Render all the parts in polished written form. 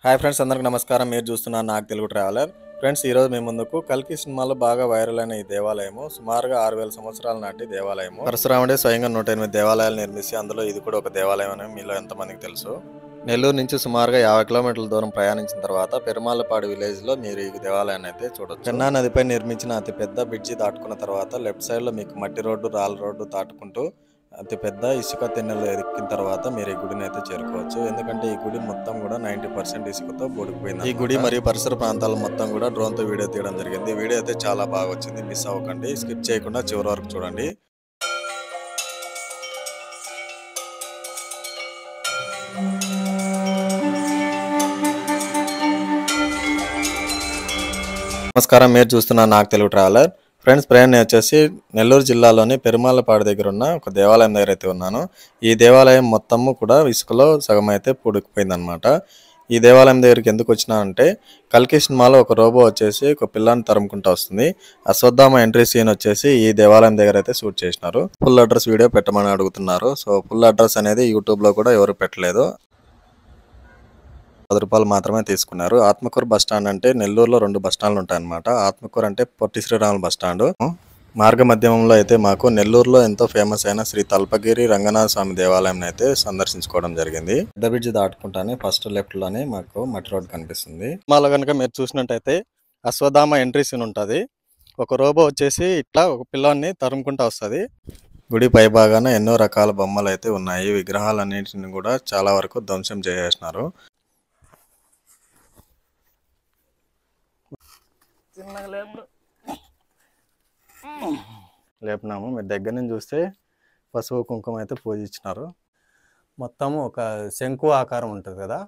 Hi friends, అందరికీ నమస్కారం. మీరు చూస్తున్నారు నాకు తెలుగు ట్రావెలర్. ఫ్రెండ్స్, ఈరోజు మీ ముందుకు కల్కి సినిమాలో బాగా వైరల్ అయిన ఈ దేవాలయము సుమారుగా 6000 సంవత్సరాల నాటి దేవాలయము. పరశురాముడే స్వయంగా 108 దేవాలయాలు నిర్మించి అందులో ఇది కూడా ఒక దేవాలయం అని మీలో ఎంతమందికి తెలుసు? నెల్లూరు నుంచి సుమారుగా 50 కిలోమీటర్ల దూరం ప్రయాణించిన తర్వాత పెరుమాళ్ళపాడు విలేజ్ లో మీరు ఈ దేవాలయాన్ని అయితే చూడొచ్చు. పెన్నా నదిపై నిర్మించిన అతిపెద్ద బ్రిడ్జి దాటుకున్న తర్వాత లెఫ్ట్ సైడ్ లో మీకు మట్టి రోడ్డు, రాళ్ళ రోడ్డు దాటుకుంటూ అతిపెద్ద ఇసుక తిన్నెలు ఎక్కిన తర్వాత మీరు ఈ గుడిని అయితే చేరుకోవచ్చు. ఎందుకంటే ఈ గుడి మొత్తం కూడా 90% ఇసుకతో బూడిపోయింది. ఈ గుడి మరియు పరిసర ప్రాంతాలు మొత్తం కూడా డ్రోన్ తో వీడియో తీయడం జరిగింది. వీడియో అయితే చాలా బాగా వచ్చింది. మిస్ అవ్వకండి, స్కిప్ చేయకుండా చివరి వరకు చూడండి. నమస్కారం, మీరు చూస్తున్నారు నాకు తెలుగు ట్రావెలర్. ఫ్రెండ్స్, ప్రయాణం వచ్చేసి నెల్లూరు జిల్లాలోని పెరుమాళ్ళపాడు దగ్గర ఉన్న ఒక దేవాలయం దగ్గర అయితే ఉన్నాను. ఈ దేవాలయం మొత్తము కూడా ఇసుకలో సగం అయితే పూడుకుపోయిందనమాట. ఈ దేవాలయం దగ్గరికి ఎందుకు వచ్చినానంటే, కల్కి సినిమాలో ఒక రోబో వచ్చేసి ఒక పిల్లాన్ని తరుముకుంటూ వస్తుంది. అశ్వత్థామ ఎంట్రీ సీన్ వచ్చేసి ఈ దేవాలయం దగ్గర అయితే షూట్ చేసినారు. ఫుల్ అడ్రస్ వీడియో పెట్టమని అడుగుతున్నారు. సో ఫుల్ అడ్రస్ అనేది యూట్యూబ్లో కూడా ఎవరు పెట్టలేదు. 10 రూపాయలు మాత్రమే తీసుకున్నారు. ఆత్మకూరు బస్ స్టాండ్ అంటే నెల్లూరులో 2 బస్ స్టాండ్లు ఉంటాయన్నమాట. ఆత్మకూరు అంటే పొట్టి శ్రీరాములు బస్ స్టాండ్. మార్గ మధ్యమంలో అయితే మాకు నెల్లూరులో ఎంతో ఫేమస్ అయిన శ్రీ తల్పగిరి రంగనాథ స్వామి దేవాలయం అయితే సందర్శించుకోవడం జరిగింది. పెద్ద బ్రిడ్జ్ దాటుకుంటానే ఫస్ట్ లెఫ్ట్ లోనే మాకు మట్టి రోడ్ కనిపిస్తుంది. మాలో కనుక మీరు చూసినట్టయితే అశ్వత్థామ ఎంట్రీ సీన్ ఉంటుంది. ఒక రోబో వచ్చేసి ఇట్లా ఒక పిల్లాన్ని తరుముకుంటూ వస్తుంది. గుడి పై భాగాన ఎన్నో రకాల బొమ్మలు అయితే ఉన్నాయి. విగ్రహాలన్నింటిని కూడా చాలా వరకు ధ్వంసం చేసేసినారు. లేపినాము. మీరు దగ్గర నుంచి చూస్తే పసుపు కుంకుమ అయితే పూజించినారు. మొత్తము ఒక శంకు ఆకారం ఉంటుంది కదా,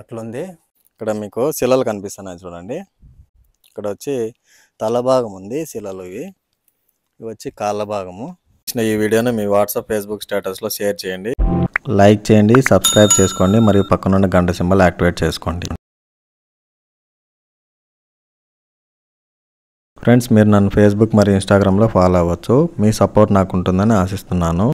అట్లుంది. ఇక్కడ మీకు శిలలు కనిపిస్తున్నాయి చూడండి. ఇక్కడ వచ్చి తల భాగం ఉంది, శిలలు ఇవి వచ్చి కాళ్ళ భాగము. ఈ వీడియోని మీ వాట్సాప్, ఫేస్బుక్ స్టేటస్లో షేర్ చేయండి, లైక్ చేయండి, సబ్స్క్రైబ్ చేసుకోండి, మరియు పక్కనున్న గంట సింబల్ యాక్టివేట్ చేసుకోండి. ఫ్రెండ్స్, మీరు నన్ను ఫేస్బుక్ మరియు ఇన్స్టాగ్రామ్లో ఫాలో అవ్వచ్చు. మీ సపోర్ట్ నాకు ఉంటుందని ఆశిస్తున్నాను.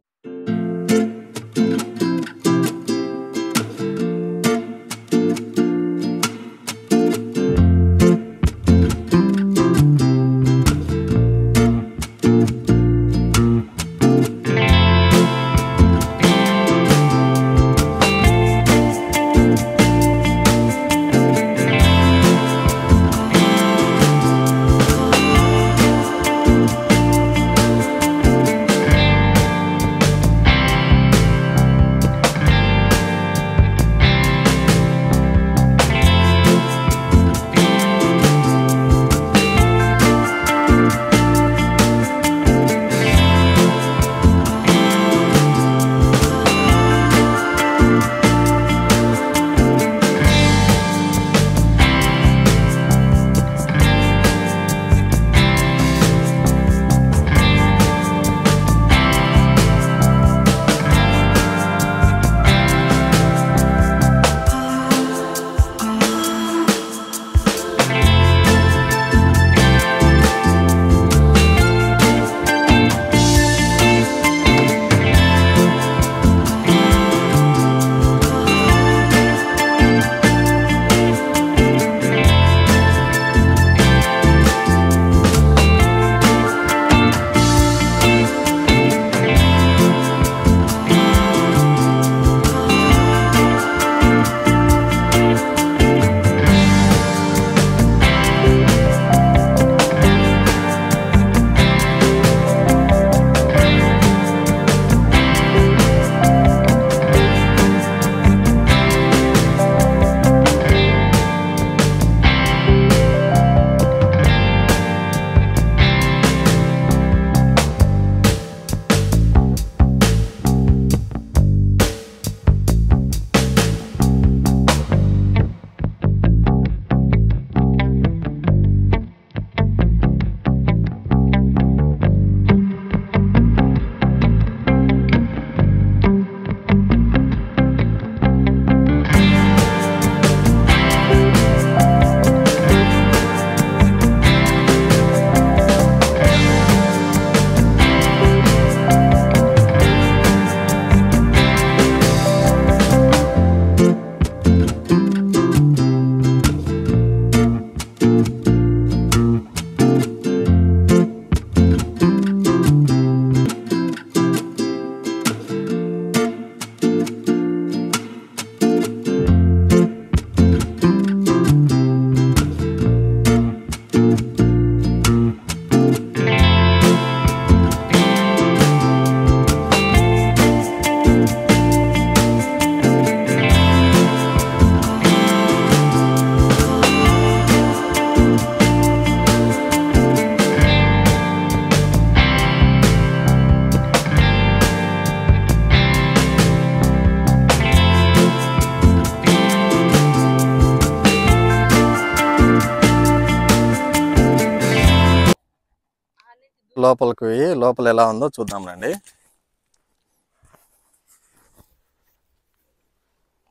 లోపలికి పోయి లోపల ఎలా ఉందో చూద్దాం రండి.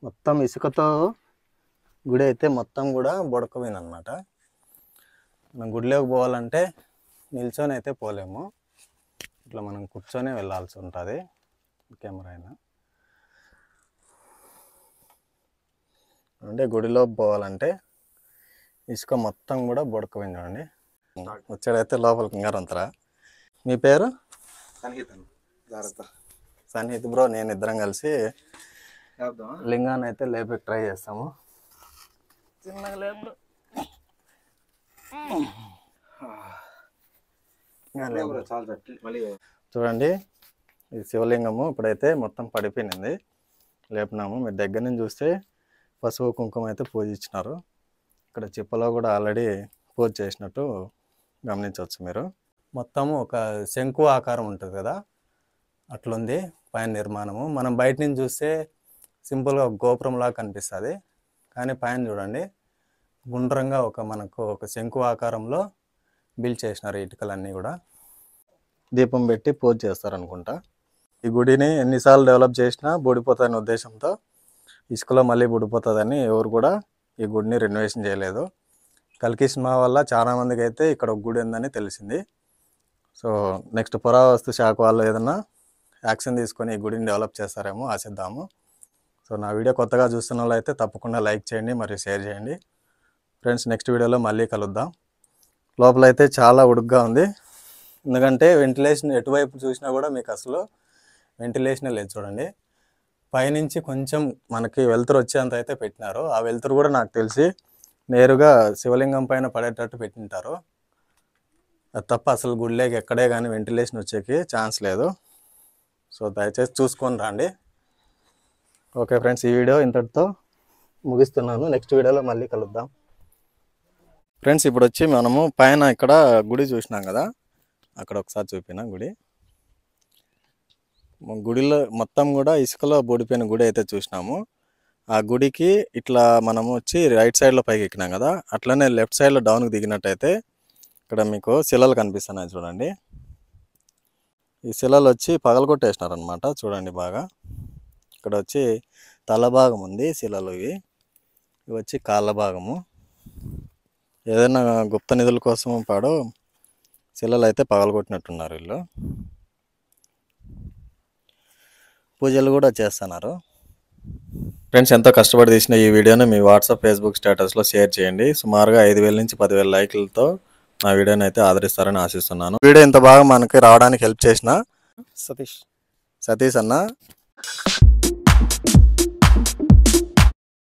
మొత్తం ఇసుకతో గుడి అయితే మొత్తం కూడా బొడకపోయిందనమాట. మనం గుడిలోకి పోవాలంటే నిల్చొని అయితే పోలేము, ఇట్లా మనం కూర్చొని వెళ్ళాల్సి ఉంటుంది. కెమెరా అయినా అంటే గుడిలో పోవాలంటే ఇసుక మొత్తం కూడా బొడకపోయింది చూడండి. వచ్చాడైతే లోపలికి ఇంకా అంతరా. మీ పేరు? సన్నిహిత్ బ్రో, నేను ఇద్దరం కలిసి లింగాన్ని అయితే లేపకి ట్రై చేస్తాము. చిన్నగా లేపు. చూడండి, ఇది శివలింగము ఇప్పుడైతే మొత్తం పడిపోయింది. లేపినాము. మీరు దగ్గర నుంచి చూస్తే పసుపు కుంకుమ అయితే పూజ ఇచ్చినారు. ఇక్కడ చిప్పలో కూడా ఆల్రెడీ పూజ చేసినట్టు గమనించవచ్చు మీరు. మొత్తము ఒక శంకు ఆకారం ఉంటుంది కదా, అట్లుంది పైన నిర్మాణము. మనం బయట నుంచి చూస్తే సింపుల్గా ఒక గోపురంలా కనిపిస్తుంది, కానీ పైన చూడండి గుండ్రంగా మనకు ఒక శంకు ఆకారంలో బిల్డ్ చేసినారు ఇటుకలన్నీ కూడా. దీపం పెట్టి పూజ చేస్తారనుకుంటా. ఈ గుడిని ఎన్నిసార్లు డెవలప్ చేసినా బూడిపోతాయనే ఉద్దేశంతో ఇసుకలో మళ్ళీ బూడిపోతుందని ఎవరు కూడా ఈ గుడిని రెనోవేషన్ చేయలేదు. కల్కి సినిమా వల్ల చాలామందికి అయితే ఇక్కడ ఒక గుడి ఉందని తెలిసింది. సో నెక్స్ట్ పురావస్తు శాఖ వాళ్ళు ఏదన్నా యాక్షన్ తీసుకొని ఈ గుడిని డెవలప్ చేస్తారేమో ఆశిద్దాము. సో నా వీడియో కొత్తగా చూస్తున్న వాళ్ళు అయితే తప్పకుండా లైక్ చేయండి మరియు షేర్ చేయండి. ఫ్రెండ్స్, నెక్స్ట్ వీడియోలో మళ్ళీ కలుద్దాం. లోపలైతే చాలా ఉడుగ్గా ఉంది, ఎందుకంటే వెంటిలేషన్ ఎటువైపు చూసినా కూడా మీకు అసలు వెంటిలేషనే లేదు. చూడండి, పైనుంచి కొంచెం మనకి వెలుతురు వచ్చేంత అయితే పెట్టినారు. ఆ వెలుతురు కూడా నాకు తెలిసి నేరుగా శివలింగం పైన పడేటట్టు పెట్టింటారు. అది తప్ప అసలు గుడిలోకి ఎక్కడే కానీ వెంటిలేషన్ వచ్చేకి ఛాన్స్ లేదు. సో దయచేసి చూసుకొని రండి. ఓకే ఫ్రెండ్స్, ఈ వీడియో ఇంతటితో ముగిస్తున్నాను. నెక్స్ట్ వీడియోలో మళ్ళీ కలుద్దాం. ఫ్రెండ్స్, ఇప్పుడు వచ్చి మనము పైన ఇక్కడ గుడి చూసినాం కదా, అక్కడ ఒకసారి చూపిన గుడిలో మొత్తం కూడా ఇసుకలో బూడిపోయిన గుడి అయితే చూసినాము. ఆ గుడికి ఇట్లా మనము వచ్చి రైట్ సైడ్లో పైకి ఎక్కినాం కదా, అట్లనే లెఫ్ట్ సైడ్లో డౌన్కి దిగినట్టయితే ఇక్కడ మీకు శిలలు కనిపిస్తున్నాయి చూడండి. ఈ శిలలు వచ్చి పగలగొట్టేసినారనమాట. చూడండి బాగా, ఇక్కడ వచ్చి తల భాగం ఉంది శిలలు, ఇవి వచ్చి కాళ్ళ భాగము. ఏదైనా గుప్త నిధుల కోసం పాడో శిలలు అయితే పగలగొట్టినట్టున్నారు వీళ్ళు. పూజలు కూడా చేస్తున్నారు. ఫ్రెండ్స్, ఎంతో కష్టపడి తీసిన ఈ వీడియోని మీ వాట్సాప్, ఫేస్బుక్ స్టేటస్లో షేర్ చేయండి. సుమారుగా 5,000 నుంచి 10,000 లైక్లతో నా వీడియోని అయితే ఆదరిస్తారని ఆశిస్తున్నాను. వీడియో ఇంత బాగా మనకి రావడానికి హెల్ప్ చేసిన సతీష్ అన్న